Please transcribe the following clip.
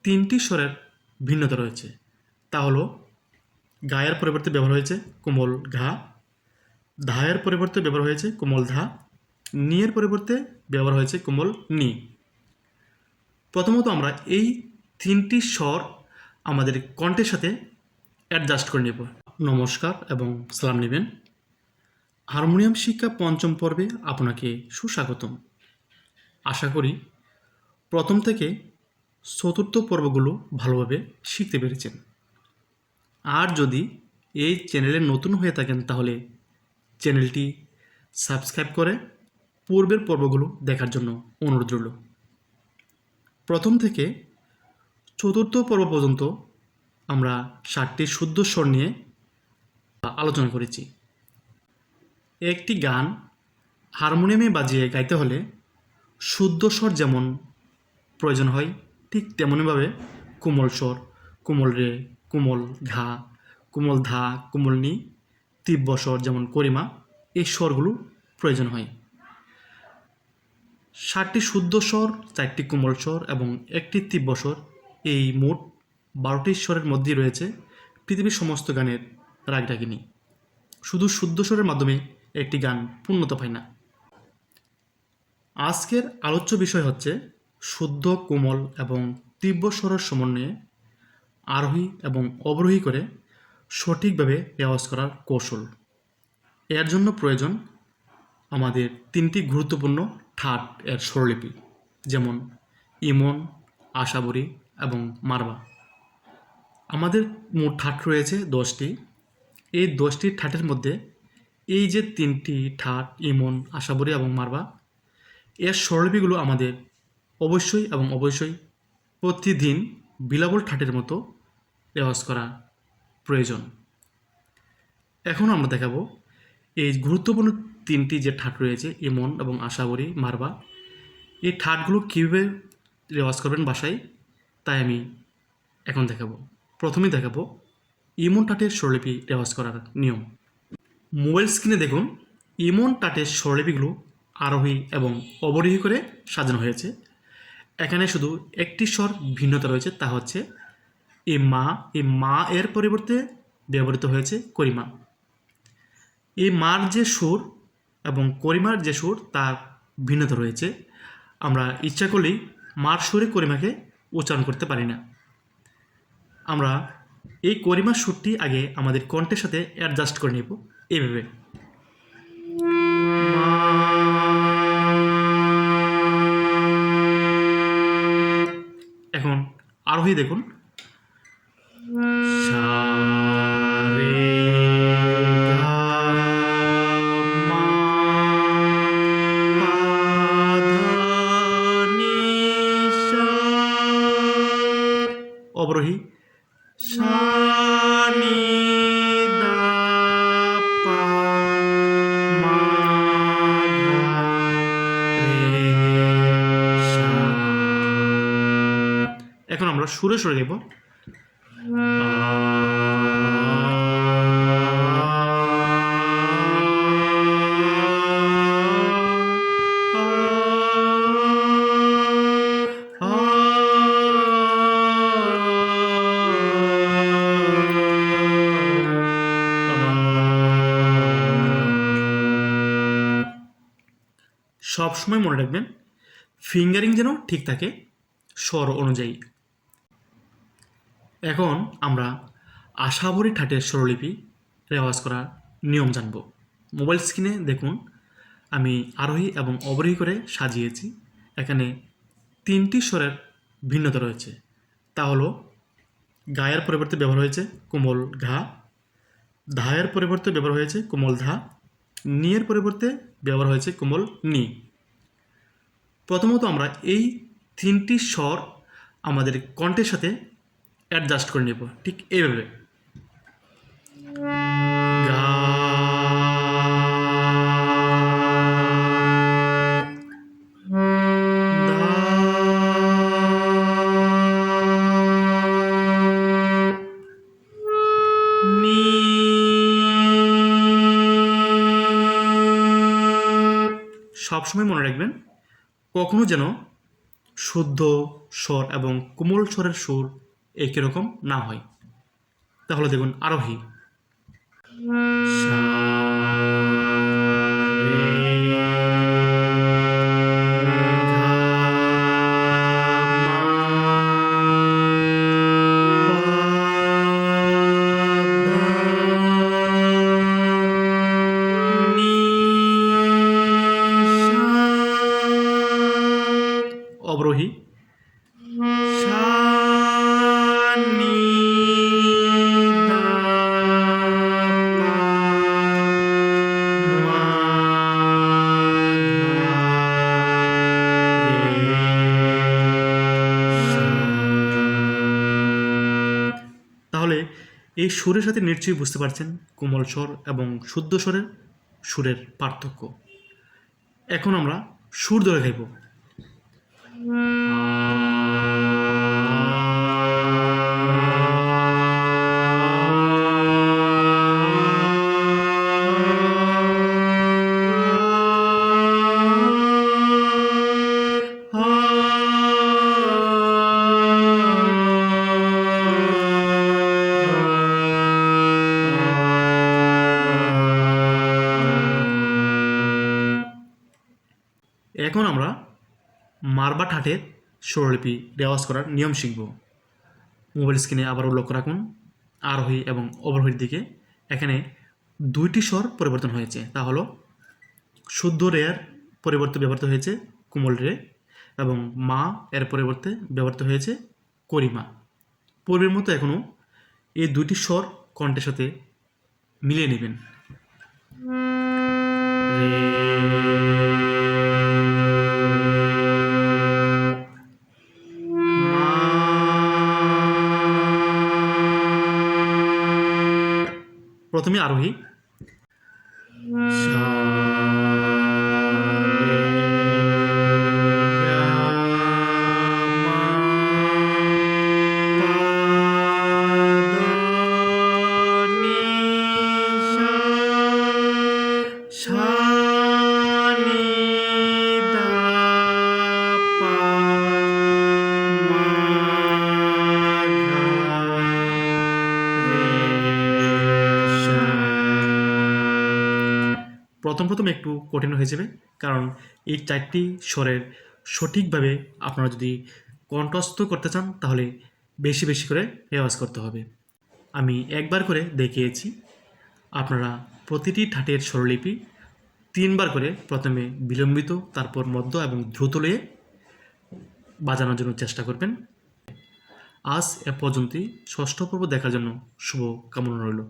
তিনটি স্বরের ভিন্নতা রয়েছে, তা হলো গায়ের পরিবর্তে ব্যবহার হয়েছে কোমল ঘা, ধায়ের পরিবর্তে ব্যবহার হয়েছে কোমল ধা, নিয়ের পরিবর্তে ব্যবহার হয়েছে কোমল নি। প্রথমত আমরা এই তিনটি স্বর আমাদের কণ্ঠের সাথে অ্যাডজাস্ট করে নেব। নমস্কার এবং সালাম নেবেন। হারমোনিয়াম শিক্ষা পঞ্চম পর্বে আপনাকে সুস্বাগতম। আশা করি প্রথম থেকে চতুর্থ পর্বগুলো ভালোভাবে শিখতে পেরেছেন। আর যদি এই চ্যানেলে নতুন হয়ে থাকেন তাহলে চ্যানেলটি সাবস্ক্রাইব করে পূর্বের পর্বগুলো দেখার জন্য অনুরোধ রইল। প্রথম থেকে চতুর্থ পর্ব পর্যন্ত আমরা 7টি শুদ্ধ স্বর নিয়ে আলোচনা করেছি। একটি গান হারমোনিয়ামে বাজিয়ে গাইতে হলে শুদ্ধ স্বর যেমন প্রয়োজন হয়, ঠিক তেমনইভাবে কোমল স্বর, কোমল রে, কোমল ঘা, কোমল ধা, কোমল নি, তীব্র স্বর যেমন করিমা, এই স্বরগুলো প্রয়োজন হয়। 7টি শুদ্ধ স্বর, 4টি কোমল স্বর এবং একটি তীব্র স্বর, এই মোট 12টি স্বরের মধ্যেই রয়েছে পৃথিবীর সমস্ত গানের রাগরাগিনী। শুধু শুদ্ধ স্বরের মাধ্যমে একটি গান পূর্ণতা পায় না। আজকের আলোচ্য বিষয় হচ্ছে শুদ্ধ, কোমল এবং তীব্র স্বরের সমন্বয়ে আরোহী এবং অবরোহী করে সঠিকভাবে রেওয়াজ করার কৌশল। এর জন্য প্রয়োজন আমাদের 3টি গুরুত্বপূর্ণ ঠাট এর স্বরলিপি, যেমন ইমন, আশাবরী এবং মারবা। আমাদের মোট ঠাট রয়েছে 10টি। এই 10টি ঠাটের মধ্যে এই যে 3টি ঠাট, ইমন, আশাবরী এবং মারবা, এর স্বরলিপিগুলো আমাদের অবশ্যই এবং অবশ্যই প্রতিদিন বিলাবল ঠাটের মতো রেওয়াজ করা প্রয়োজন। এখন আমরা দেখাবো এই গুরুত্বপূর্ণ 3টি যে ঠাট রয়েছে, ইমন এবং আশাবরী, মারবা, এই ঠাটগুলো কীভাবে রেওয়াজ করবেন বাসায়, তাই আমি এখন দেখাবো। প্রথমেই দেখাবো ইমন ঠাটের স্বরলিপি রেওয়াজ করার নিয়ম। মোবাইল স্ক্রিনে দেখুন ইমন ঠাটের স্বরলিপিগুলো আরোহী এবং অবরোহী করে সাজানো হয়েছে। এখানে শুধু একটি স্বর ভিন্নতা রয়েছে, তা হচ্ছে এই মা এর পরিবর্তে ব্যবহৃত হয়েছে করিমা। এই মার যে সুর এবং করিমার যে সুর তার ভিন্নতা রয়েছে। আমরা ইচ্ছা করলেই মার সুরে করিমাকে উচ্চারণ করতে পারি না। আমরা এই করিমার সুরটি আগে আমাদের কণ্ঠের সাথে অ্যাডজাস্ট করে নেব এইভাবে। এখন আরোহী দেখুন, অবরোহী এখন আমরা সুরে সরে দেব। সবসময় মনে রাখবেন ফিঙ্গারিং যেন ঠিক থাকে স্বর অনুযায়ী। এখন আমরা আশাবরী ঠাটের স্বরলিপি রেওয়াজ করার নিয়ম জানব। মোবাইল স্ক্রিনে দেখুন আমি আরোহী এবং অবরোহী করে সাজিয়েছি। এখানে 3টি স্বরের ভিন্নতা রয়েছে, তা হলো গায়ের পরিবর্তে ব্যবহার হয়েছে কোমল ঘা, ধায়ের পরিবর্তে ব্যবহার হয়েছে কোমল ধা, নিয়ের পরিবর্তে ব্যবহার হয়েছে কোমল নি। প্রথমত আমরা এই 3টি স্বর আমাদের কণ্ঠের সাথে অ্যাডজাস্ট করে নেব ঠিক এইভাবে। গা, দা, নি, সবসময় মনে রাখবেন কখনো যেন শুদ্ধ স্বর এবং কোমল স্বরের সুর একই রকম না হয়। তাহলে দেখুন আরোহী সা, অবরোহী সা, নি, দা, পা, মা, ধা, রে, সা। তাহলে এই সুরের সাথে নিশ্চয়ই বুঝতে পারছেন কোমল স্বর এবং শুদ্ধ স্বরের সুরের পার্থক্য। এখন আমরা সুর ধরে গাইব। এখন আমরা মারবা ঠাটের স্বরলিপি রেওয়াজ করার নিয়ম শিখব। মোবাইল স্ক্রিনে আবারও লক্ষ্য রাখুন আরোহী এবং অবরোহীর দিকে। এখানে দুইটি স্বর পরিবর্তন হয়েছে, তা হলো শুদ্ধ রের পরিবর্তে ব্যবহৃত হয়েছে কোমল রে এবং মা এর পরিবর্তে ব্যবহৃত হয়েছে করিমা। পূর্বের মতো এখনও এই দুইটি স্বর কণ্ঠের সাথে মিলিয়ে নেবেন। প্রথমে আরোহী সা, রে, গা, মা, পা, ধা, নি, সা, সা, নি, দা, পা, মা, ধা, রে, সা। প্রথম একটু কঠিন হয়ে যাবে, কারণ এই 4টি স্বরের সঠিকভাবে আপনারা যদি কণ্ঠস্থ করতে চান তাহলে বেশি বেশি করে রেওয়াজ করতে হবে। আমি একবার করে দেখিয়েছি, আপনারা প্রতিটি ঠাটের স্বরলিপি 3বার করে প্রথমে বিলম্বিত, তারপর মধ্য এবং দ্রুত লয়ে বাজানোর জন্য চেষ্টা করবেন। আজ এ পর্যন্তই। ষষ্ঠ পর্ব দেখার জন্য শুভ কামনা রইল।